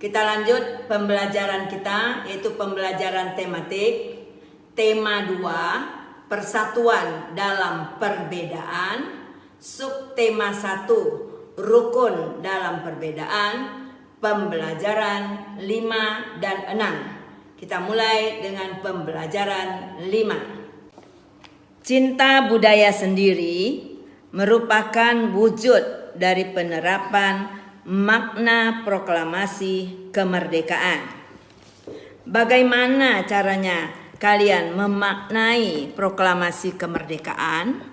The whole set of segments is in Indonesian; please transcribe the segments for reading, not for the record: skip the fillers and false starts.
Kita lanjut pembelajaran kita, yaitu pembelajaran tematik. Tema 2, persatuan dalam perbedaan. Subtema 1, rukun dalam perbedaan. Pembelajaran 5 dan 6. Kita mulai dengan pembelajaran 5. Cinta budaya sendiri merupakan wujud dari penerapan makna proklamasi kemerdekaan. Bagaimana caranya kalian memaknai proklamasi kemerdekaan?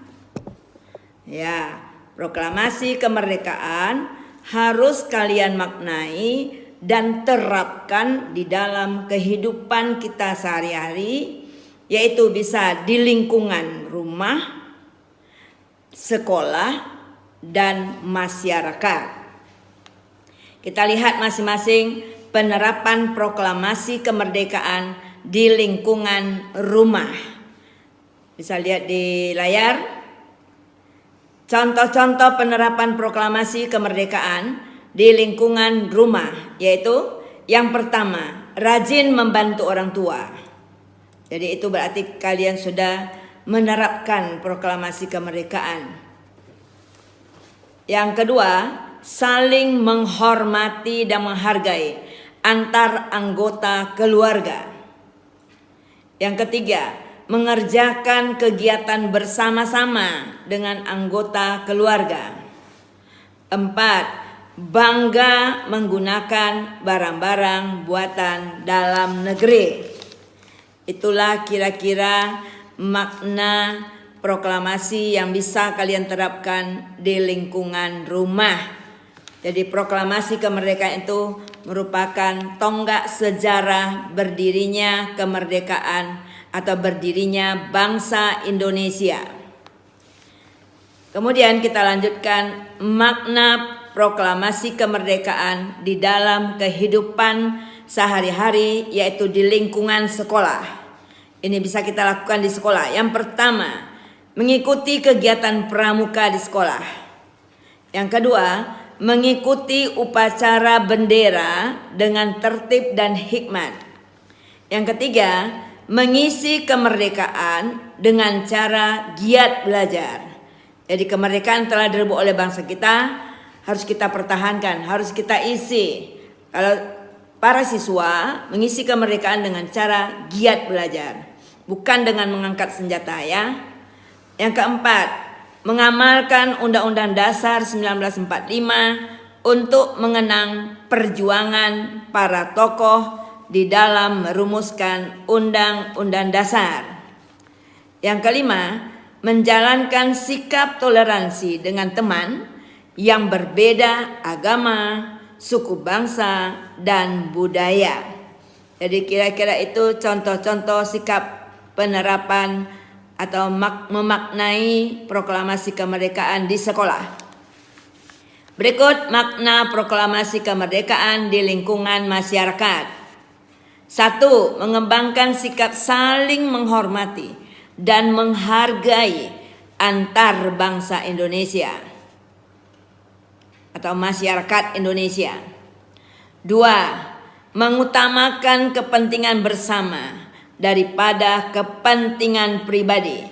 Ya, proklamasi kemerdekaan harus kalian maknai dan terapkan di dalam kehidupan kita sehari-hari, yaitu bisa di lingkungan rumah, sekolah, dan masyarakat. Kita lihat masing-masing penerapan proklamasi kemerdekaan di lingkungan rumah. Bisa lihat di layar. Contoh-contoh penerapan proklamasi kemerdekaan di lingkungan rumah, yaitu yang pertama, rajin membantu orang tua. Jadi itu berarti kalian sudah menerapkan proklamasi kemerdekaan. Yang kedua, saling menghormati dan menghargai antar anggota keluarga. Yang ketiga, mengerjakan kegiatan bersama-sama dengan anggota keluarga. 4, bangga menggunakan barang-barang buatan dalam negeri. Itulah kira-kira makna proklamasi yang bisa kalian terapkan di lingkungan rumah. Jadi proklamasi kemerdekaan itu merupakan tonggak sejarah berdirinya kemerdekaan atau berdirinya bangsa Indonesia. Kemudian kita lanjutkan makna proklamasi kemerdekaan di dalam kehidupan sehari-hari, yaitu di lingkungan sekolah. Ini bisa kita lakukan di sekolah. Yang pertama, mengikuti kegiatan pramuka di sekolah. Yang kedua, mengikuti upacara bendera dengan tertib dan hikmat. Yang ketiga, mengisi kemerdekaan dengan cara giat belajar. Jadi kemerdekaan telah direbut oleh bangsa kita, harus kita pertahankan, harus kita isi. Kalau para siswa mengisi kemerdekaan dengan cara giat belajar, bukan dengan mengangkat senjata ya. Yang keempat, mengamalkan Undang-Undang Dasar 1945 untuk mengenang perjuangan para tokoh di dalam merumuskan Undang-Undang Dasar. Yang kelima, menjalankan sikap toleransi dengan teman yang berbeda agama, suku bangsa, dan budaya. Jadi kira-kira itu contoh-contoh sikap penerapan atau memaknai proklamasi kemerdekaan di sekolah. Berikut makna proklamasi kemerdekaan di lingkungan masyarakat. 1. Mengembangkan sikap saling menghormati dan menghargai antar bangsa Indonesia atau masyarakat Indonesia. 2. Mengutamakan kepentingan bersama daripada kepentingan pribadi.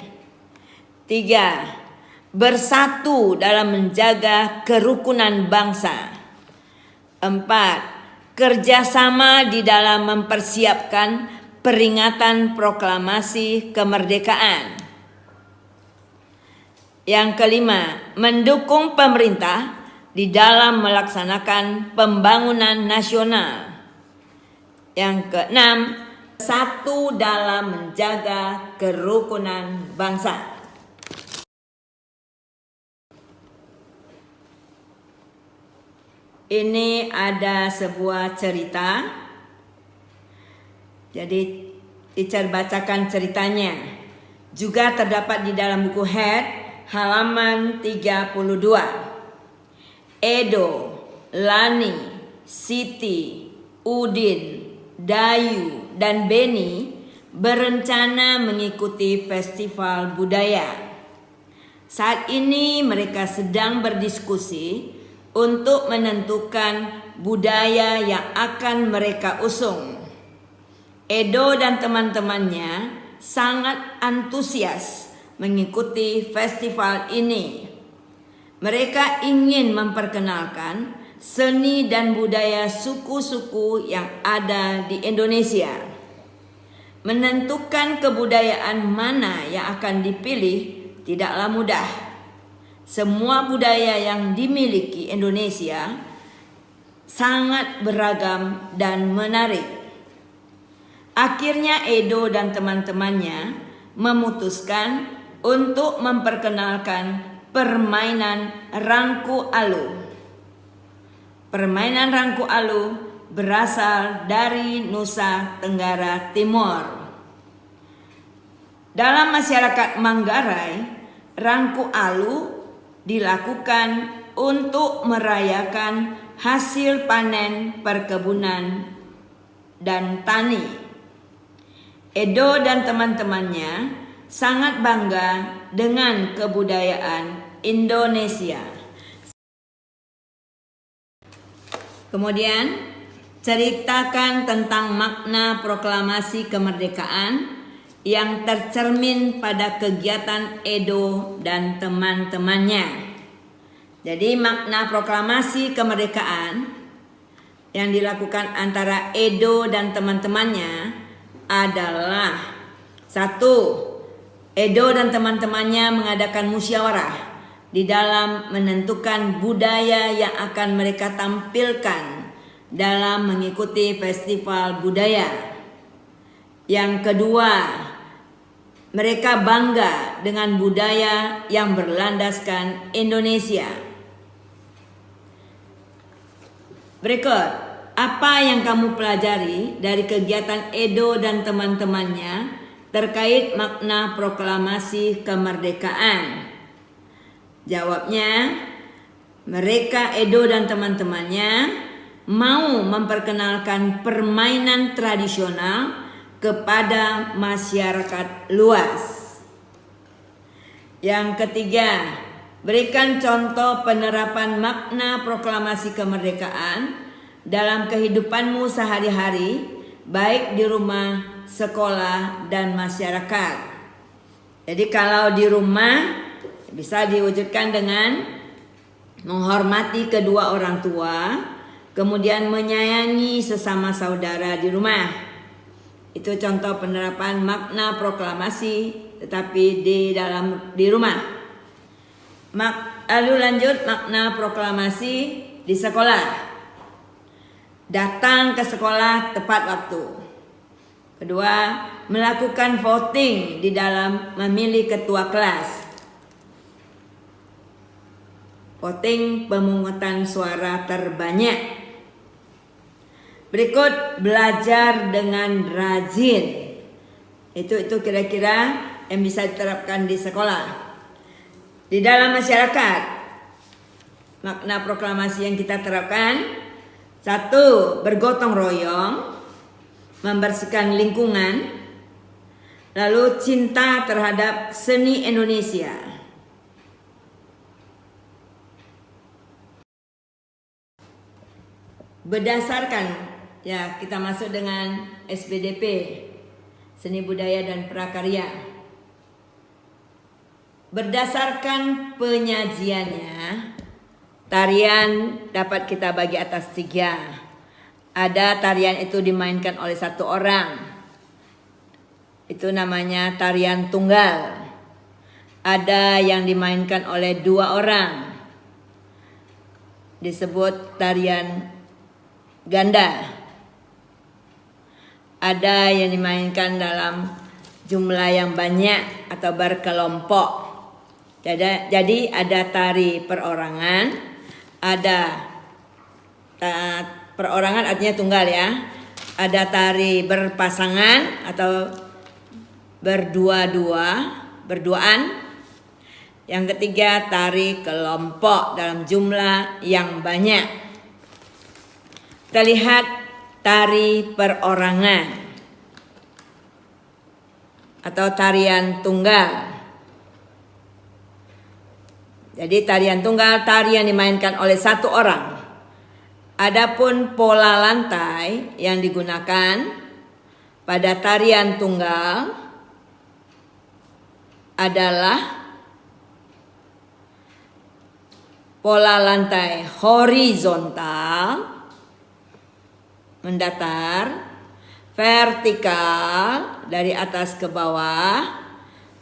3. Bersatu dalam menjaga kerukunan bangsa. 4. Kerjasama di dalam mempersiapkan peringatan proklamasi kemerdekaan. Yang kelima, mendukung pemerintah di dalam melaksanakan pembangunan nasional. Yang keenam, satu dalam menjaga kerukunan bangsa. Ini ada sebuah cerita. Jadi teacher bacakan ceritanya. Juga terdapat di dalam buku Head halaman 32. Edo, Lani, Siti, Udin, Dayu, dan Beni berencana mengikuti festival budaya. Saat ini mereka sedang berdiskusi untuk menentukan budaya yang akan mereka usung. Edo dan teman-temannya sangat antusias mengikuti festival ini. Mereka ingin memperkenalkan seni dan budaya suku-suku yang ada di Indonesia. Menentukan kebudayaan mana yang akan dipilih tidaklah mudah. Semua budaya yang dimiliki Indonesia sangat beragam dan menarik. Akhirnya Edo dan teman-temannya memutuskan untuk memperkenalkan permainan rangku alu. Permainan rangku alu berasal dari Nusa Tenggara Timur. Dalam masyarakat Manggarai, rangku alu dilakukan untuk merayakan hasil panen perkebunan dan tani. Edo dan teman-temannya sangat bangga dengan kebudayaan Indonesia. Kemudian, ceritakan tentang makna proklamasi kemerdekaan yang tercermin pada kegiatan Edo dan teman-temannya. Jadi makna proklamasi kemerdekaan yang dilakukan antara Edo dan teman-temannya adalah: 1. Edo dan teman-temannya mengadakan musyawarah di dalam menentukan budaya yang akan mereka tampilkan dalam mengikuti festival budaya. Yang kedua, mereka bangga dengan budaya yang berlandaskan Indonesia. Berikut, apa yang kamu pelajari dari kegiatan Edo dan teman-temannya terkait makna proklamasi kemerdekaan? Jawabnya, mereka Edo dan teman-temannya mau memperkenalkan permainan tradisional kepada masyarakat luas. Yang ketiga, berikan contoh penerapan makna proklamasi kemerdekaan dalam kehidupanmu sehari-hari, baik di rumah, sekolah, dan masyarakat. Jadi kalau di rumah bisa diwujudkan dengan menghormati kedua orang tua, kemudian menyayangi sesama saudara di rumah. Itu contoh penerapan makna proklamasi tetapi di rumah. Lalu lanjut, makna proklamasi di sekolah. Datang ke sekolah tepat waktu. Kedua, melakukan voting di dalam memilih ketua kelas. Voting pemungutan suara terbanyak. Berikut, belajar dengan rajin. Itu kira-kira yang bisa diterapkan di sekolah. Di dalam masyarakat, makna proklamasi yang kita terapkan: 1. Bergotong royong, membersihkan lingkungan, lalu cinta terhadap seni Indonesia. Berdasarkan, ya kita masuk dengan SBDP, seni budaya dan prakarya. Berdasarkan penyajiannya, tarian dapat kita bagi atas 3. Ada tarian itu dimainkan oleh 1 orang. Itu namanya tarian tunggal. Ada yang dimainkan oleh 2 orang. Disebut tarian ganda. Ada yang dimainkan dalam jumlah yang banyak atau berkelompok. Jadi ada tari perorangan, ada perorangan artinya tunggal ya. Ada tari berpasangan atau berduaan. Yang ketiga, tari kelompok dalam jumlah yang banyak. Kita lihat tari perorangan atau tarian tunggal. Jadi tarian tunggal tarian dimainkan oleh satu orang. Adapun pola lantai yang digunakan pada tarian tunggal adalah pola lantai horizontal, mendatar, vertikal dari atas ke bawah,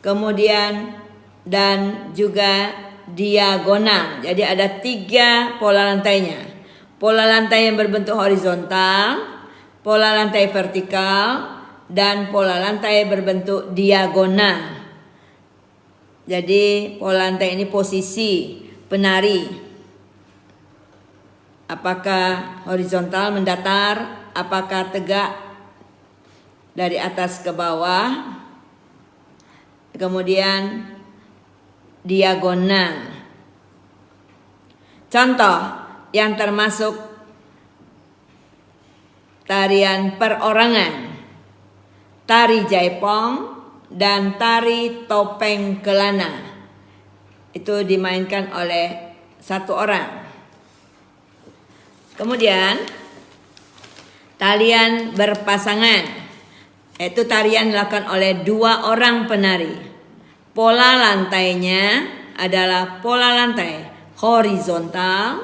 kemudian dan juga diagonal. Jadi ada 3 pola lantainya. Pola lantai yang berbentuk horizontal, pola lantai vertikal, dan pola lantai berbentuk diagonal. Jadi pola lantai ini posisi penari. Apakah horizontal mendatar, apakah tegak dari atas ke bawah, kemudian diagonal. Contoh yang termasuk tarian perorangan, tari jaipong dan tari topeng kelana. Itu dimainkan oleh satu orang. Kemudian tarian berpasangan, yaitu tarian dilakukan oleh 2 orang penari. Pola lantainya adalah pola lantai horizontal,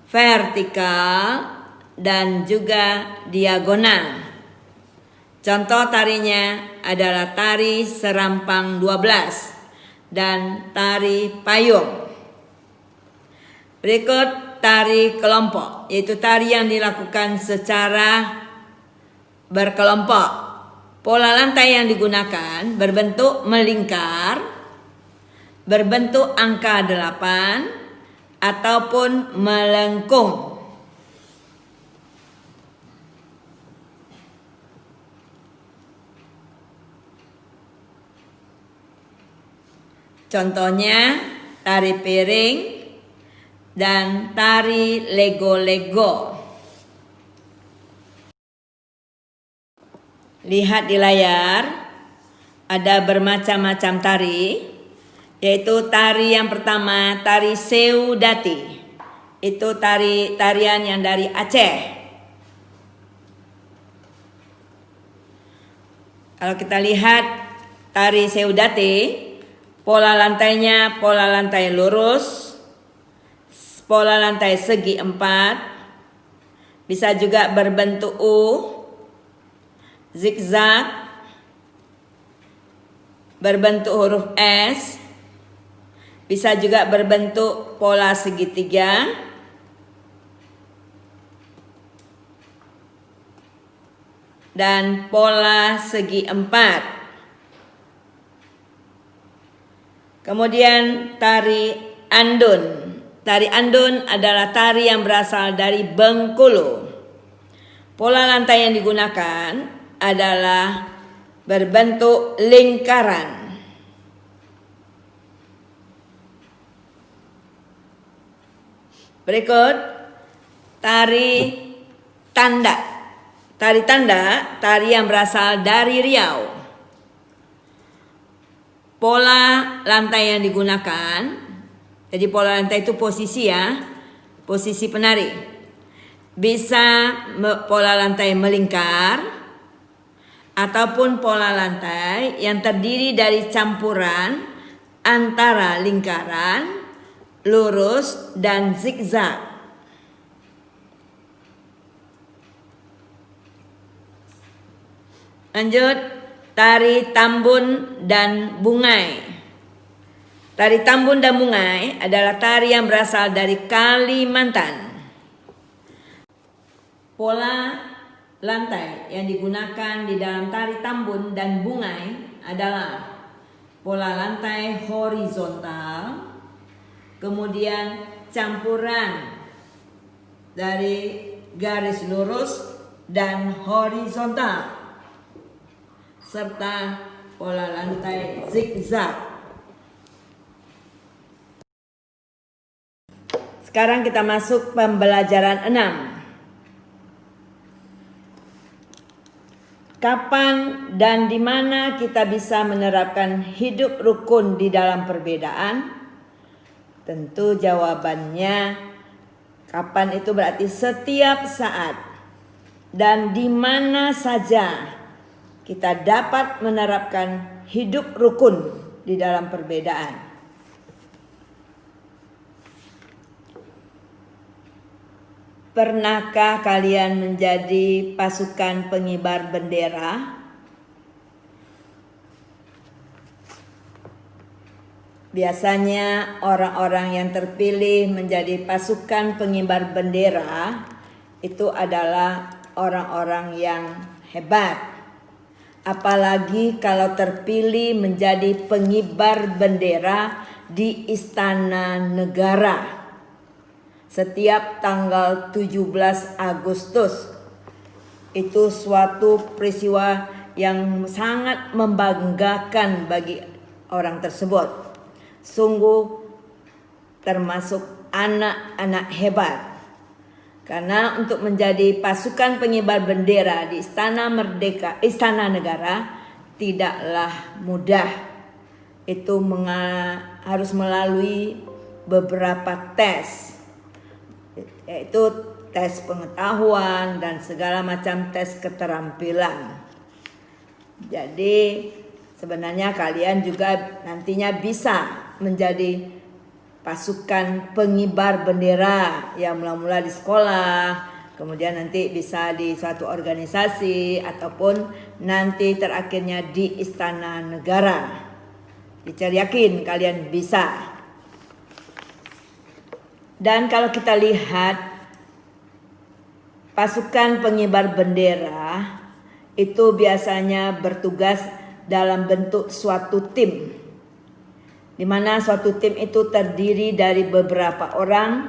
vertikal, dan juga diagonal. Contoh tarinya adalah tari serampang 12 dan tari payung. Berikut tari kelompok, yaitu tari yang dilakukan secara berkelompok. Pola lantai yang digunakan berbentuk melingkar, berbentuk angka 8, ataupun melengkung. Contohnya tari piring dan tari lego-lego. Lihat di layar, ada bermacam-macam tari, yaitu tari yang pertama, tari Seudati. Itu tarian yang dari Aceh. Kalau kita lihat tari Seudati, pola lantainya pola lantai lurus, pola lantai segi 4, bisa juga berbentuk U, zigzag, berbentuk huruf S, bisa juga berbentuk pola segitiga, dan pola segi 4. Kemudian tari andun. Tari andun adalah tari yang berasal dari Bengkulu. Pola lantai yang digunakan adalah berbentuk lingkaran. Berikut tari tanda. Tari tanda, tari yang berasal dari Riau. Pola lantai yang digunakan, jadi pola lantai itu posisi ya, posisi penari. Bisa pola lantai melingkar, ataupun pola lantai yang terdiri dari campuran antara lingkaran, lurus, dan zigzag. Lanjut, tari tambun dan bungai. Tari tambun dan bungai adalah tari yang berasal dari Kalimantan. Pola lantai yang digunakan di dalam tari tambun dan bungai adalah pola lantai horizontal, kemudian campuran dari garis lurus dan horizontal, serta pola lantai zigzag. Sekarang kita masuk pembelajaran 6. Kapan dan di mana kita bisa menerapkan hidup rukun di dalam perbedaan? Tentu jawabannya kapan itu berarti setiap saat dan di mana saja kita dapat menerapkan hidup rukun di dalam perbedaan. Pernahkah kalian menjadi pasukan pengibar bendera? Biasanya orang-orang yang terpilih menjadi pasukan pengibar bendera itu adalah orang-orang yang hebat. Apalagi kalau terpilih menjadi pengibar bendera di Istana Negara setiap tanggal 17 Agustus. Itu suatu peristiwa yang sangat membanggakan bagi orang tersebut. Sungguh termasuk anak-anak hebat. Karena untuk menjadi pasukan pengibar bendera di Istana Istana Negara tidaklah mudah. Itu harus melalui beberapa tes, yaitu tes pengetahuan dan segala macam tes keterampilan. Jadi sebenarnya kalian juga nantinya bisa menjadi pasukan pengibar bendera yang mula-mula di sekolah, kemudian nanti bisa di suatu organisasi ataupun nanti terakhirnya di Istana Negara. Dicari yakin kalian bisa. Dan kalau kita lihat pasukan pengibar bendera itu biasanya bertugas dalam bentuk suatu tim, di mana suatu tim itu terdiri dari beberapa orang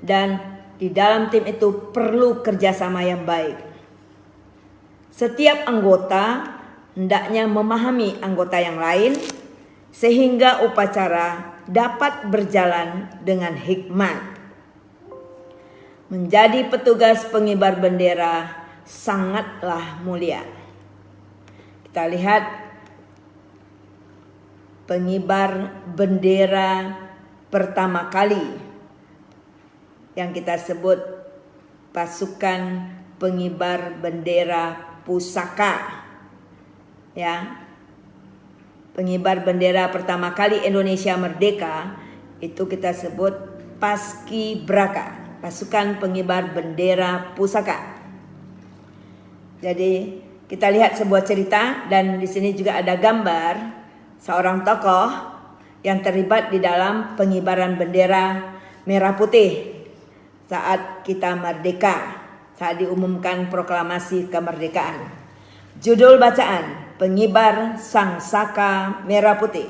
dan di dalam tim itu perlu kerjasama yang baik. Setiap anggota hendaknya memahami anggota yang lain sehingga upacara dapat berjalan dengan hikmat. Menjadi petugas pengibar bendera sangatlah mulia. Kita lihat pengibar bendera pertama kali yang kita sebut pasukan pengibar bendera pusaka, ya. Pengibar bendera pertama kali Indonesia merdeka itu kita sebut Paskibraka, pasukan pengibar bendera pusaka. Jadi kita lihat sebuah cerita dan di sini juga ada gambar seorang tokoh yang terlibat di dalam pengibaran bendera merah putih saat kita merdeka, saat diumumkan proklamasi kemerdekaan. Judul bacaan, Pengibar Sang Saka Merah Putih.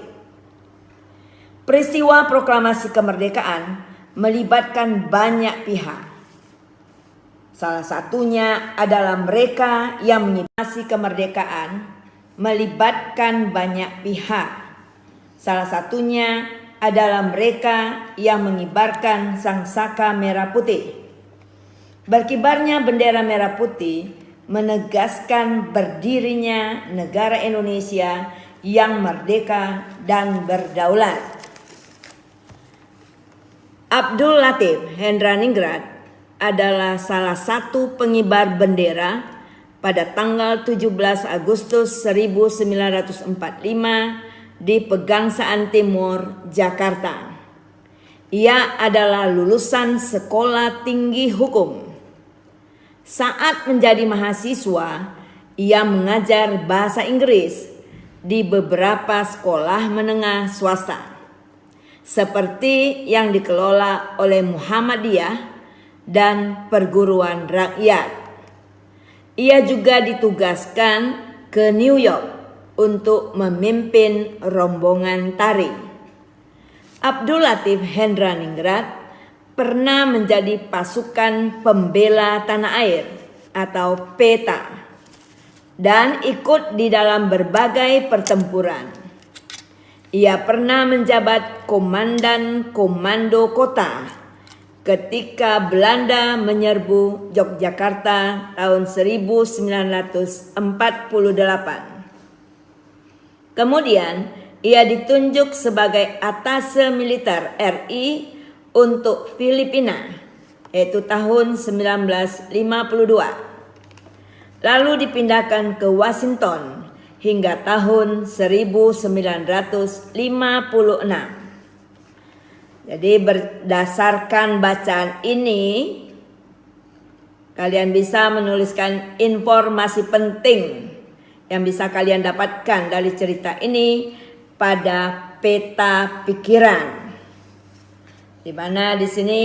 Peristiwa proklamasi kemerdekaan melibatkan banyak pihak. Salah satunya adalah mereka yang menyibasi kemerdekaan melibatkan banyak pihak. Salah satunya adalah mereka yang mengibarkan sang saka merah putih. Berkibarnya bendera merah putih menegaskan berdirinya negara Indonesia yang merdeka dan berdaulat. Abdul Latif Hendraningrat adalah salah satu pengibar bendera pada tanggal 17 Agustus 1945 di Pegangsaan Timur, Jakarta. Ia adalah lulusan Sekolah Tinggi Hukum. Saat menjadi mahasiswa, ia mengajar bahasa Inggris di beberapa sekolah menengah swasta, seperti yang dikelola oleh Muhammadiyah dan perguruan rakyat. Ia juga ditugaskan ke New York untuk memimpin rombongan tari. Abdul Latif Hendraningrat pernah menjadi pasukan pembela tanah air atau PETA dan ikut di dalam berbagai pertempuran. Ia pernah menjabat komandan komando kota ketika Belanda menyerbu Yogyakarta tahun 1948. Kemudian ia ditunjuk sebagai atase militer RI untuk Filipina, yaitu tahun 1952. Lalu dipindahkan ke Washington hingga tahun 1956. Jadi berdasarkan bacaan ini, kalian bisa menuliskan informasi penting yang bisa kalian dapatkan dari cerita ini pada peta pikiran. Di mana di sini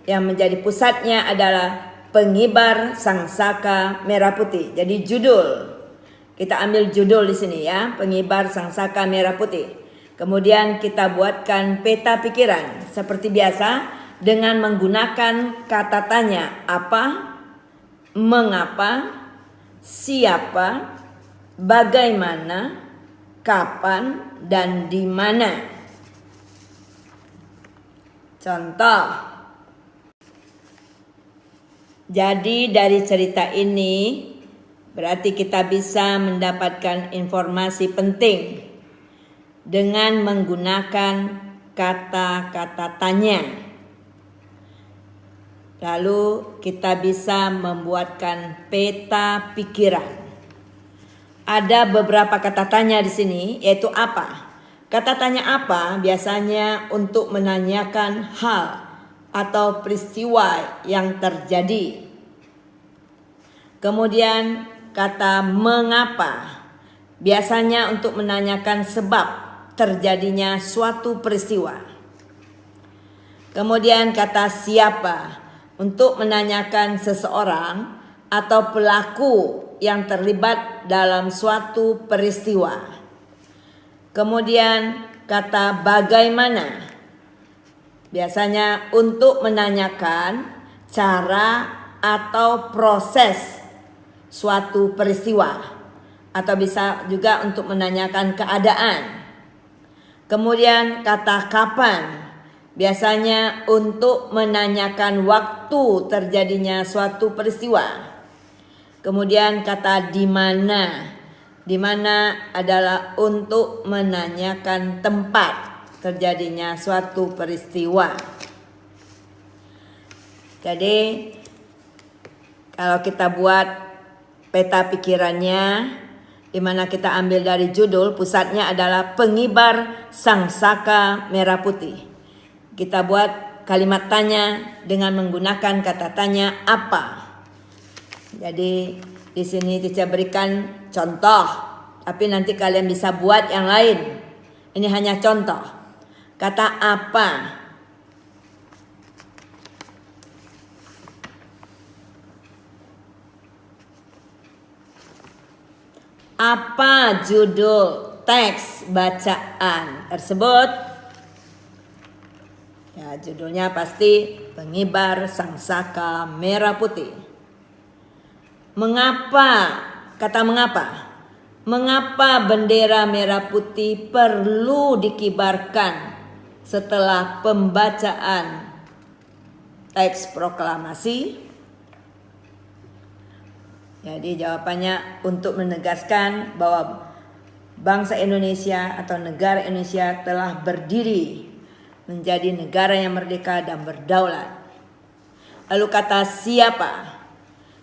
yang menjadi pusatnya adalah pengibar sangsaka merah putih. Jadi judul, kita ambil judul di sini ya, pengibar sangsaka merah putih. Kemudian kita buatkan peta pikiran seperti biasa dengan menggunakan kata tanya apa, mengapa, siapa, bagaimana, kapan, dan di mana. Contoh. Jadi dari cerita ini berarti kita bisa mendapatkan informasi penting dengan menggunakan kata-kata tanya. Lalu kita bisa membuatkan peta pikiran. Ada beberapa kata tanya di sini, yaitu apa? Kata tanya apa biasanya untuk menanyakan hal atau peristiwa yang terjadi. Kemudian kata mengapa biasanya untuk menanyakan sebab terjadinya suatu peristiwa. Kemudian kata siapa untuk menanyakan seseorang atau pelaku yang terlibat dalam suatu peristiwa. Kemudian kata bagaimana biasanya untuk menanyakan cara atau proses suatu peristiwa, atau bisa juga untuk menanyakan keadaan. Kemudian kata kapan biasanya untuk menanyakan waktu terjadinya suatu peristiwa. Kemudian kata di mana adalah untuk menanyakan tempat terjadinya suatu peristiwa. Jadi kalau kita buat peta pikirannya, di mana kita ambil dari judul, pusatnya adalah pengibar sangsaka merah putih. Kita buat kalimat tanya dengan menggunakan kata tanya apa. Jadi di sini kita berikan contoh, tapi nanti kalian bisa buat yang lain. Ini hanya contoh. Kata apa? Apa judul teks bacaan tersebut? Ya, judulnya pasti pengibar sangsaka merah putih. Mengapa? Kata mengapa? Mengapa bendera merah putih perlu dikibarkan setelah pembacaan teks proklamasi? Jadi jawabannya untuk menegaskan bahwa bangsa Indonesia atau negara Indonesia telah berdiri menjadi negara yang merdeka dan berdaulat. Lalu kata siapa?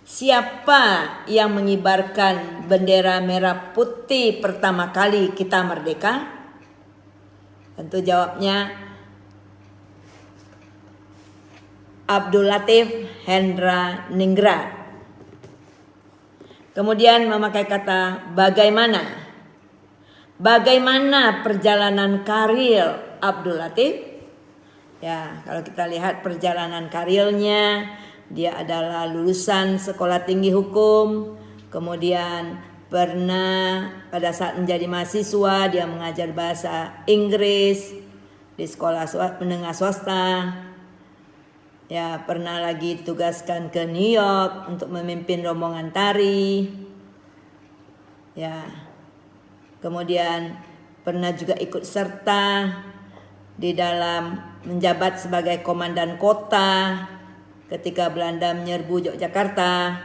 Siapa yang mengibarkan bendera merah putih pertama kali kita merdeka? Tentu jawabnya Abdul Latif Hendra Ningrat. Kemudian memakai kata bagaimana. Bagaimana perjalanan karir Abdul Latif? Ya, kalau kita lihat perjalanan karirnya, dia adalah lulusan sekolah tinggi hukum. Kemudian pernah pada saat menjadi mahasiswa dia mengajar bahasa Inggris di sekolah menengah swasta. Ya, pernah lagi ditugaskan ke New York untuk memimpin rombongan tari. Ya. Kemudian pernah juga ikut serta di dalam menjabat sebagai komandan kota ketika Belanda menyerbu Yogyakarta,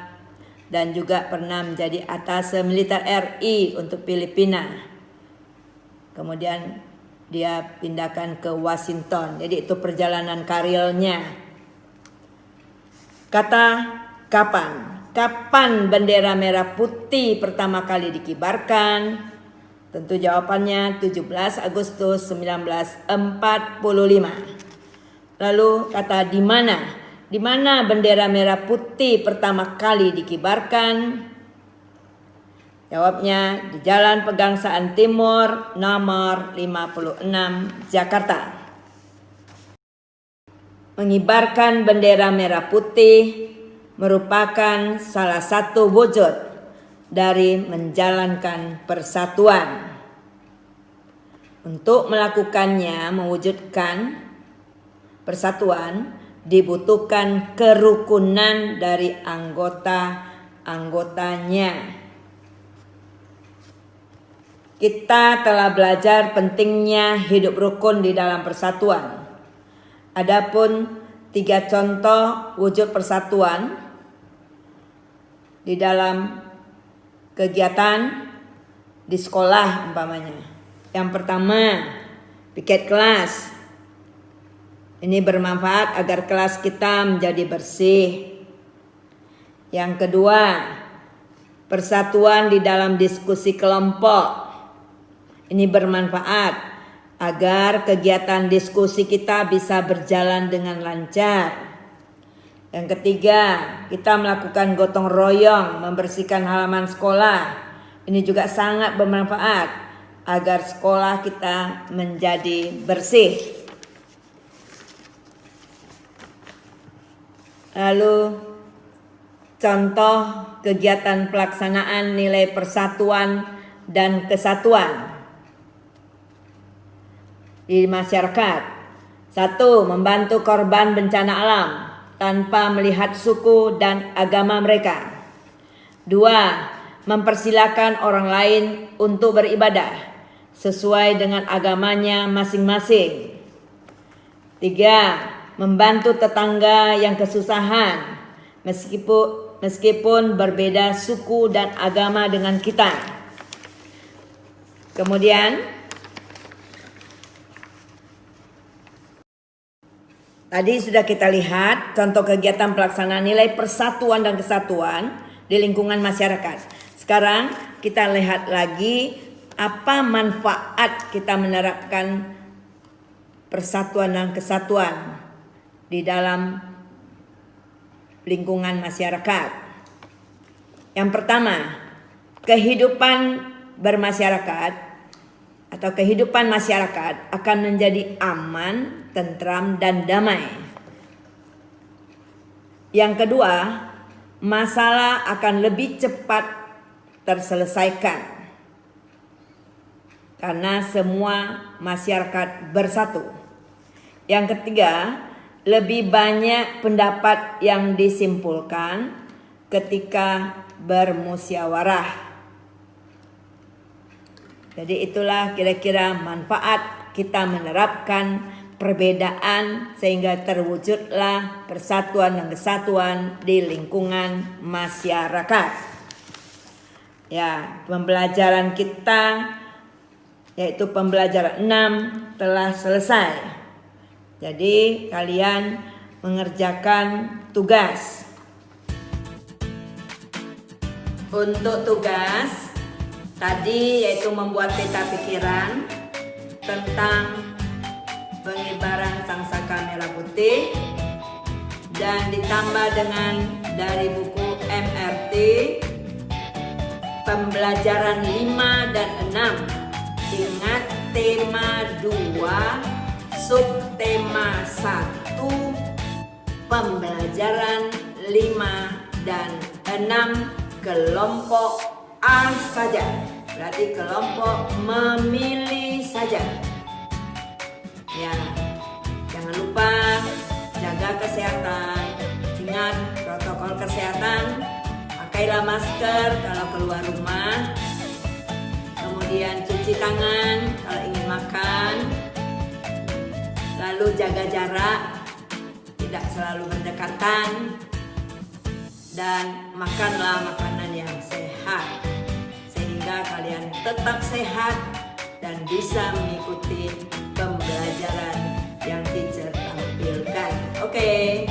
dan juga pernah menjadi atase militer RI untuk Filipina. kemudian dia pindahkan ke Washington. Jadi itu perjalanan karirnya. Kata kapan? Kapan bendera merah putih pertama kali dikibarkan? Tentu jawabannya 17 Agustus 1945. Lalu kata di mana? Di mana bendera merah putih pertama kali dikibarkan? Jawabnya di Jalan Pegangsaan Timur nomor 56 Jakarta. Mengibarkan bendera merah putih merupakan salah satu wujud dari menjalankan persatuan. Untuk melakukannya, mewujudkan persatuan, dibutuhkan kerukunan dari anggota-anggotanya. Kita telah belajar pentingnya hidup rukun di dalam persatuan. Adapun 3 contoh wujud persatuan di dalam kegiatan di sekolah umpamanya. Yang pertama, piket kelas. Ini bermanfaat agar kelas kita menjadi bersih. Yang kedua, persatuan di dalam diskusi kelompok. Ini bermanfaat agar kegiatan diskusi kita bisa berjalan dengan lancar. Yang ketiga, kita melakukan gotong royong membersihkan halaman sekolah. Ini juga sangat bermanfaat agar sekolah kita menjadi bersih. Lalu contoh kegiatan pelaksanaan nilai persatuan dan kesatuan di masyarakat. 1. Membantu korban bencana alam tanpa melihat suku dan agama mereka. 2. Mempersilakan orang lain untuk beribadah sesuai dengan agamanya masing-masing. 3. Membantu tetangga yang kesusahan meskipun berbeda suku dan agama dengan kita. Kemudian tadi sudah kita lihat contoh kegiatan pelaksanaan nilai persatuan dan kesatuan di lingkungan masyarakat. Sekarang kita lihat lagi apa manfaat kita menerapkan persatuan dan kesatuan di dalam lingkungan masyarakat. Yang pertama, kehidupan bermasyarakat atau kehidupan masyarakat akan menjadi aman, tentram, dan damai. Yang kedua, masalah akan lebih cepat terselesaikan karena semua masyarakat bersatu. Yang ketiga, lebih banyak pendapat yang disimpulkan ketika bermusyawarah. Jadi itulah kira-kira manfaat kita menerapkan perbedaan sehingga terwujudlah persatuan dan kesatuan di lingkungan masyarakat. Ya, pembelajaran kita yaitu pembelajaran 6 telah selesai. Jadi kalian mengerjakan tugas. Untuk tugas tadi yaitu membuat peta pikiran tentang pengibaran sangsaka merah putih dan ditambah dengan dari buku MRT pembelajaran 5 dan 6. Ingat tema 2, subtema 1, pembelajaran 5 dan 6 kelompok A saja. Berarti kelompok memilih saja. Ya, jangan lupa jaga kesehatan. Ingat protokol kesehatan. Pakailah masker kalau keluar rumah. Kemudian cuci tangan kalau ingin makan. Lalu jaga jarak, tidak selalu berdekatan. Dan makanlah makanan yang sehat sehingga kalian tetap sehat dan bisa mengikuti pembelajaran yang teacher tampilkan. Oke.